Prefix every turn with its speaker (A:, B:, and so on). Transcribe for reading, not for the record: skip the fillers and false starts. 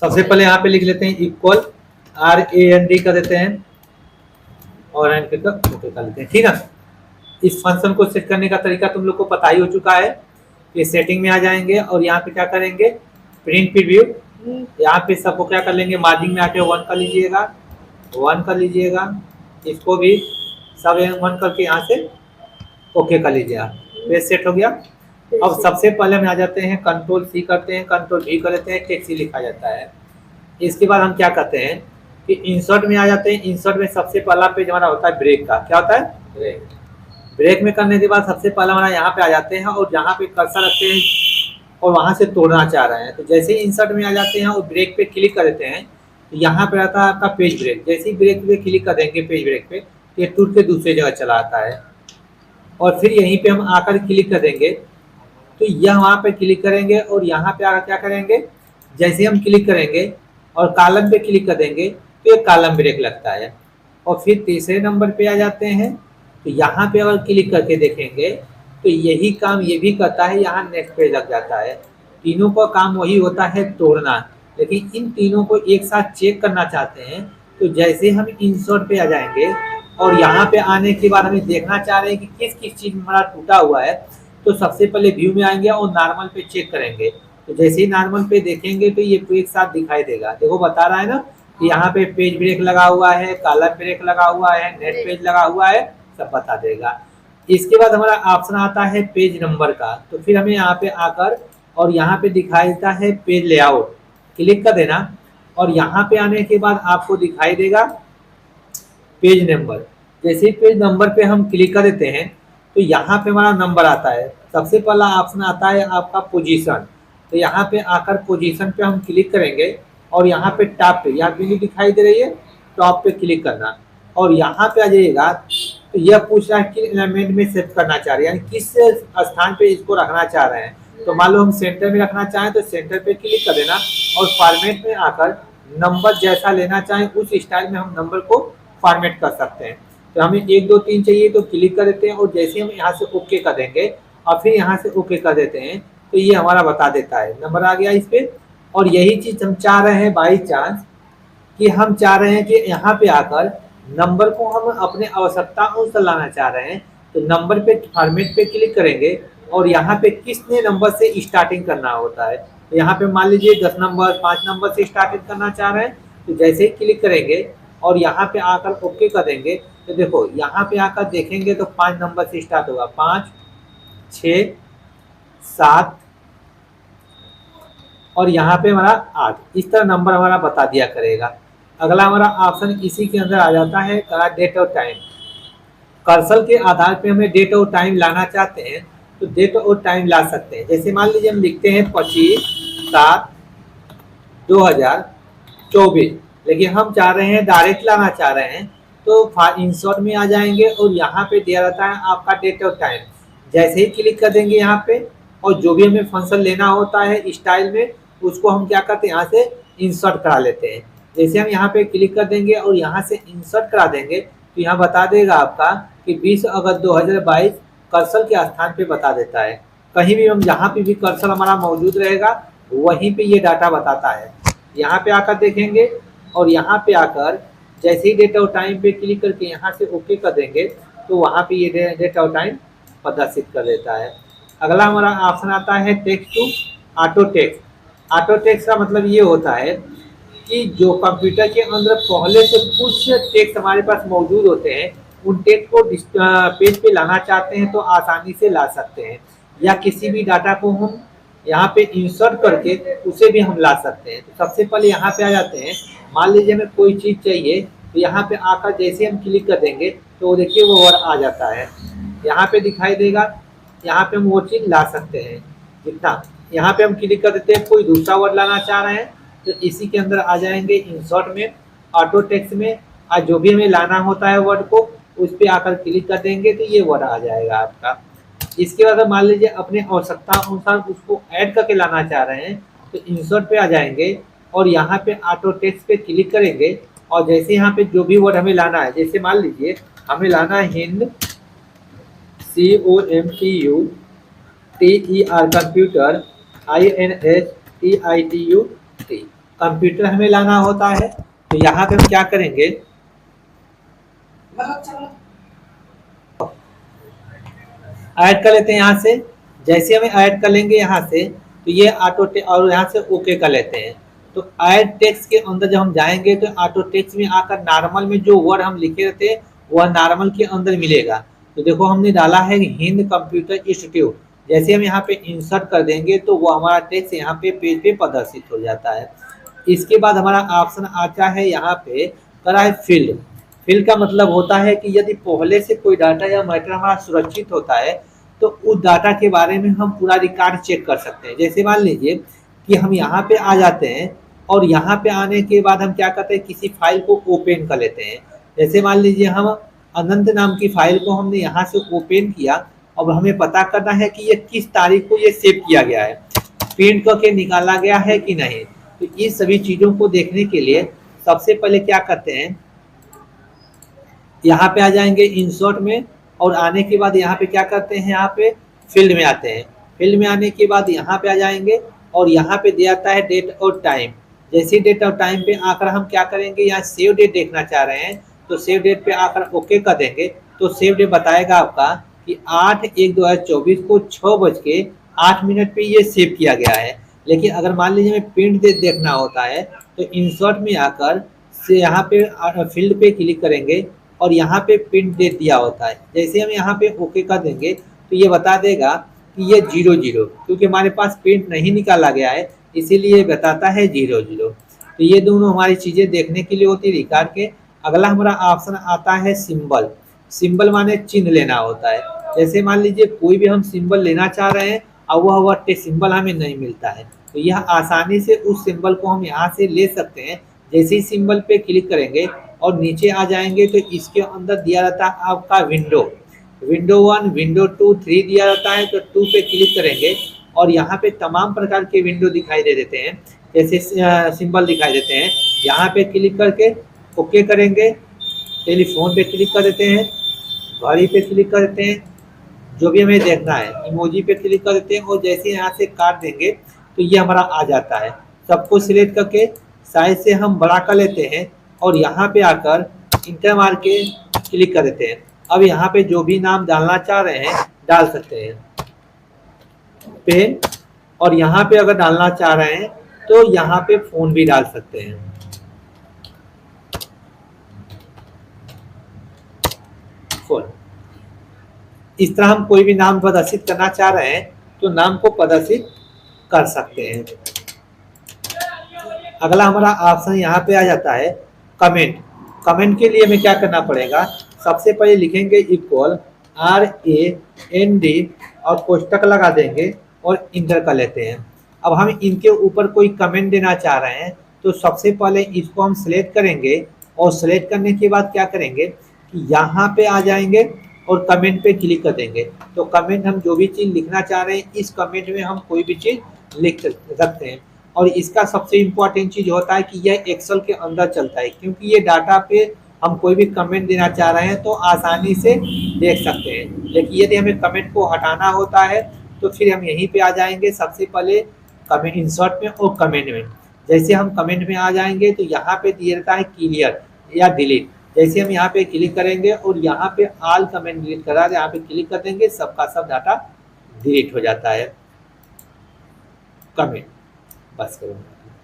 A: सबसे पहले यहाँ पे लिख लेते हैं इक्वल RAND कर देते हैं और ओके कर लेते हैं। ठीक है, इस फंक्शन को सेट करने का तरीका तुम लोग को पता ही हो चुका है। ये सेटिंग में आ जाएंगे और यहाँ पे क्या करेंगे, प्रिंट प्रीव्यू। यहाँ पे सबको क्या कर लेंगे, मार्जिन में आके 1 कर लीजिएगा, 1 कर लीजिएगा, इसको भी सब 1 करके यहाँ से ओके कर लीजिएगा। पेज सेट हो गया। अब सबसे पहले हम आ जाते हैं कंट्रोल C करते हैं, कंट्रोल V कर लेते हैं, टेक्स्ट लिखा जाता है। इसके बाद हम क्या करते हैं कि इंसर्ट में आ जाते हैं। इंसर्ट में सबसे पहला पेज हमारा होता है ब्रेक का। क्या होता है, ब्रेक। ब्रेक में करने के बाद सबसे पहला हमारा यहाँ पे आ जाते हैं और जहाँ पे कर्सर रखते हैं और वहाँ से तोड़ना चाह रहे हैं तो जैसे ही इंसर्ट में आ जाते हैं और ब्रेक पे क्लिक कर देते हैं तो यहाँ पे आता है आपका पेज ब्रेक। जैसे ही ब्रेक पे क्लिक कर देंगे पेज ब्रेक पे, ये टूट के दूसरी जगह चला आता है। और फिर यहीं पे हम आकर क्लिक कर देंगे तो यह वहाँ पे क्लिक करेंगे और यहाँ पे आकर क्या करेंगे, जैसे हम क्लिक करेंगे और कॉलम पे क्लिक कर देंगे तो ये कॉलम ब्रेक लगता है। और फिर तीसरे नंबर पे आ जाते हैं तो यहाँ पे अगर क्लिक करके देखेंगे तो यही काम ये भी करता है, यहाँ नेक्स्ट पेज लग जाता है। तीनों का काम वही होता है, तोड़ना। लेकिन इन तीनों को एक साथ चेक करना चाहते हैं तो जैसे हम इंसर्ट पे आ जाएंगे और यहाँ पे आने के बाद हमें देखना चाह रहे हैं कि किस किस चीज़ में हमारा टूटा हुआ है तो सबसे पहले व्यू में आएंगे और नॉर्मल पे चेक करेंगे। तो जैसे ही नॉर्मल पे देखेंगे तो ये एक साथ दिखाई देगा। देखो बता रहा है ना कि यहाँ पे पेज ब्रेक लगा हुआ है, कॉलम ब्रेक लगा हुआ है, नेट पेज लगा हुआ है, सब बता देगा। इसके बाद हमारा ऑप्शन आता है पेज नंबर का। तो फिर हमें यहाँ पे आकर और यहाँ पे दिखाई देता है पेज लेआउट, क्लिक कर देना और यहाँ पे आने के बाद आपको दिखाई देगा पेज नंबर। जैसे ही पेज नंबर पे हम क्लिक कर देते हैं तो यहाँ पे हमारा नंबर आता है। सबसे पहला ऑप्शन आता है आपका पोजीशन। तो यहाँ पे आकर पोजीशन पे हम क्लिक करेंगे और यहाँ पे टॉप पे यहाँ बिल्ली दिखाई दे रही है, टॉप पे क्लिक करना और यहाँ पे आ जाइएगा तो यह पूछ रहा है किस एलिमेंट में सेव करना चाह रहे हैं, यानी किस स्थान पे इसको रखना चाह रहे हैं। तो मान लो हम सेंटर में रखना चाहें तो सेंटर पे क्लिक कर देना और फॉर्मेट में आकर नंबर जैसा लेना चाहें उस स्टाइल में हम नंबर को फॉर्मेट कर सकते हैं। तो हमें 1 2 3 चाहिए तो क्लिक कर देते हैं और जैसे हम यहाँ से ओके कर देंगे और फिर यहाँ से ओके कर देते हैं तो ये हमारा बता देता है नंबर आ गया इस पे। और यही चीज़ हम चाह रहे हैं बाई चांस कि हम चाह रहे हैं कि यहाँ पे आकर नंबर को हम अपने आवश्यकता अनुसार लाना चाह रहे हैं तो नंबर पे फॉर्मेट पे क्लिक करेंगे और यहाँ पे किसने नंबर से स्टार्टिंग करना होता है। तो यहाँ पे मान लीजिए 10 नंबर 5 नंबर से स्टार्टिंग करना चाह रहे हैं तो जैसे ही क्लिक करेंगे और यहाँ पे आकर ओके कर देंगे तो देखो यहाँ पे आकर देखेंगे तो 5 नंबर से स्टार्ट होगा, 5 6 7 और यहाँ पे हमारा 8, इस तरह नंबर हमारा बता दिया करेगा। अगला हमारा ऑप्शन इसी के अंदर आ जाता है डेट और टाइम। कर्सर के आधार पे हमें डेट और टाइम लाना चाहते हैं तो डेट और टाइम ला सकते हैं। जैसे मान लीजिए हम लिखते हैं 25/7/2024, लेकिन हम चाह रहे हैं डायरेक्ट लाना चाह रहे हैं तो इंसर्ट में आ जाएंगे और यहाँ पे दिया रहता है आपका डेट और टाइम। जैसे ही क्लिक कर देंगे यहाँ पे और जो भी हमें फंक्शन लेना होता है स्टाइल में उसको हम क्या करते हैं यहाँ से इंसर्ट करा लेते हैं। जैसे हम यहाँ पे क्लिक कर देंगे और यहाँ से इंसर्ट करा देंगे तो यहाँ बता देगा आपका कि 20 अगस्त 2022 कर्सर के स्थान पे बता देता है। कहीं भी हम जहाँ पे भी कर्सर हमारा मौजूद रहेगा वहीं पे ये डाटा बताता है। यहाँ पे आकर देखेंगे और यहाँ पे आकर जैसे ही डेट और टाइम पे क्लिक करके यहाँ से ओके कर देंगे तो वहाँ पे ये डेट और टाइम प्रदर्शित कर देता है। अगला हमारा ऑप्शन आता है text to auto text. Auto text का मतलब ये होता है कि जो कंप्यूटर के अंदर पहले से कुछ टेक्स्ट हमारे पास मौजूद होते हैं उन टेक्स्ट को पेज पे लाना चाहते हैं तो आसानी से ला सकते हैं, या किसी भी डाटा को हम यहाँ पे इंसर्ट करके उसे भी हम ला सकते हैं। तो सबसे पहले यहाँ पे आ जाते हैं, मान लीजिए हमें कोई चीज़ चाहिए तो यहाँ पे आकर जैसे हम क्लिक कर देंगे तो देखिए वो वर्ड आ जाता है, यहाँ पे दिखाई देगा। यहाँ पे हम वो चीज़ ला सकते हैं जितना। यहाँ पे हम क्लिक कर देते हैं कोई दूसरा वर्ड लाना चाह रहे हैं तो इसी के अंदर आ जाएंगे इंसर्ट में, ऑटो टेक्स्ट में, और जो भी हमें लाना होता है वर्ड को उस पर आकर क्लिक कर देंगे तो ये वर्ड आ जाएगा आपका। इसके बाद मान लीजिए अपने आवश्यकता अनुसार उसको ऐड करके लाना चाह रहे हैं तो इंसर्ट पे आ जाएंगे और यहाँ पे ऑटो टेक्स्ट पे क्लिक करेंगे और जैसे यहाँ पे जो भी वर्ड हमें लाना है, जैसे मान लीजिए हमें लाना है Hind COMPUTER computer INSTITUT, computer हमें लाना होता है। तो यहाँ पे हम क्या करेंगे, ऐड कर लेते हैं यहाँ से। जैसे हमें ऐड कर लेंगे यहाँ से, तो ये ऑटो और यहाँ से ओके कर लेते हैं। तो ऐड टेक्स्ट के अंदर जब हम जाएंगे तो ऑटो टेक्स्ट में आकर नॉर्मल में जो वर्ड हम लिखे रहते हैं वह नॉर्मल के अंदर मिलेगा। तो देखो हमने डाला है हिंद कंप्यूटर इंस्टीट्यूट। जैसे हम यहाँ पे इंसर्ट कर देंगे तो वो हमारा टेक्स्ट यहाँ पे पेज पे प्रदर्शित हो जाता है। इसके बाद हमारा ऑप्शन आता है यहाँ पे करा है फील्ड। फील्ड का मतलब होता है कि यदि पहले से कोई डाटा या मैटर हमारा सुरक्षित होता है तो उस डाटा के बारे में हम पूरा रिकॉर्ड चेक कर सकते हैं। जैसे मान लीजिए कि हम यहाँ पे आ जाते हैं और यहाँ पे आने के बाद हम क्या करते हैं, किसी फाइल को ओपन कर लेते हैं। जैसे मान लीजिए हम अनंत नाम की फाइल को हमने यहाँ से ओपन किया। अब हमें पता करना है कि ये किस तारीख को ये सेव किया गया है, प्रिंट करके निकाला गया है कि नहीं। तो ये सभी चीज़ों को देखने के लिए सबसे पहले क्या करते हैं, यहाँ पे आ जाएंगे इंसर्ट में, और आने के बाद यहाँ पे क्या करते हैं, यहाँ पे फील्ड में आते हैं। फील्ड में आने के बाद यहाँ पे आ जाएंगे और यहाँ पे दिया जाता है डेट और टाइम। जैसे डेट और टाइम पे आकर हम क्या करेंगे, यहाँ सेव डेट देखना चाह रहे हैं तो सेव डेट पे आकर ओके कर देंगे। तो सेव डेट बताएगा आपका कि 8/1/2024 को 6:08 पे ये सेव किया गया है। लेकिन अगर मान लीजिए हमें प्रिंट डेट देखना होता है तो इंसर्ट में आकर से यहाँ पे फील्ड पे क्लिक करेंगे और यहाँ पे प्रिंट डेट दिया होता है। जैसे हम यहाँ पे ओके कर देंगे तो ये बता देगा कि ये 00, क्योंकि हमारे पास प्रिंट नहीं निकाला गया है इसीलिए बताता है 00। तो ये दोनों हमारी चीज़ें देखने के लिए होती है रिकॉर्ड के। अगला हमारा ऑप्शन आता है सिंबल। सिंबल माने चिन्ह लेना होता है। जैसे मान लीजिए कोई भी हम सिंबल लेना चाह रहे हैं और वह सिंबल हमें नहीं मिलता है, तो यह आसानी से उस सिंबल को हम यहाँ से ले सकते हैं। जैसे ही सिंबल पे क्लिक करेंगे और नीचे आ जाएंगे तो इसके अंदर दिया रहता है आपका विंडो 1, विंडो 2, 3 दिया रहता है। तो 2 पे क्लिक करेंगे और यहाँ पे तमाम प्रकार के विंडो दिखाई दे देते हैं, जैसे सिंबल दिखाई देते हैं। यहाँ पे क्लिक करके ओके करेंगे, टेलीफोन पे क्लिक कर देते हैं, घड़ी पे क्लिक कर देते हैं, जो भी हमें देखना है, इमोजी पे क्लिक कर देते हैं और जैसे यहाँ से काट देंगे तो ये हमारा आ जाता है। सबको सिलेक्ट करके साइज से हम बड़ा कर लेते हैं और यहाँ पे आकर इंटर मार के क्लिक कर देते हैं। अब यहाँ पे जो भी नाम डालना चाह रहे हैं डाल सकते हैं पेन, और यहाँ पे अगर डालना चाह रहे हैं तो यहाँ पे फोन भी डाल सकते हैं। फोन, इस तरह हम कोई भी नाम प्रदर्शित करना चाह रहे हैं तो नाम को प्रदर्शित कर सकते हैं। अगला हमारा ऑप्शन यहाँ पे आ जाता है कमेंट। कमेंट के लिए हमें क्या करना पड़ेगा, सबसे पहले लिखेंगे इक्वल RAND और कोष्टक लगा देंगे और इंटर कर लेते हैं। अब हम इनके ऊपर कोई कमेंट देना चाह रहे हैं तो सबसे पहले इसको हम सिलेक्ट करेंगे और सिलेक्ट करने के बाद क्या करेंगे कि यहाँ पे आ जाएंगे और कमेंट पे क्लिक कर देंगे। तो कमेंट हम जो भी चीज़ लिखना चाह रहे हैं इस कमेंट में हम कोई भी चीज़ लिख सकते हैं। और इसका सबसे इम्पोर्टेंट चीज़ होता है कि यह एक्सेल के अंदर चलता है, क्योंकि ये डाटा पे हम कोई भी कमेंट देना चाह रहे हैं तो आसानी से देख सकते हैं। लेकिन यदि हमें कमेंट को हटाना होता है तो फिर हम यहीं पे आ जाएंगे, सबसे पहले कमेंट इंसर्ट में और कमेंट में। जैसे हम कमेंट में आ जाएंगे तो यहाँ पे दिया रहता है क्लियर या डिलीट। जैसे हम यहाँ पे क्लिक करेंगे और यहाँ पे ऑल कमेंट डिलीट करा, यहाँ पे क्लिक कर देंगे, सबका सब डाटा डिलीट हो जाता है। कमेंट बस करूँगा।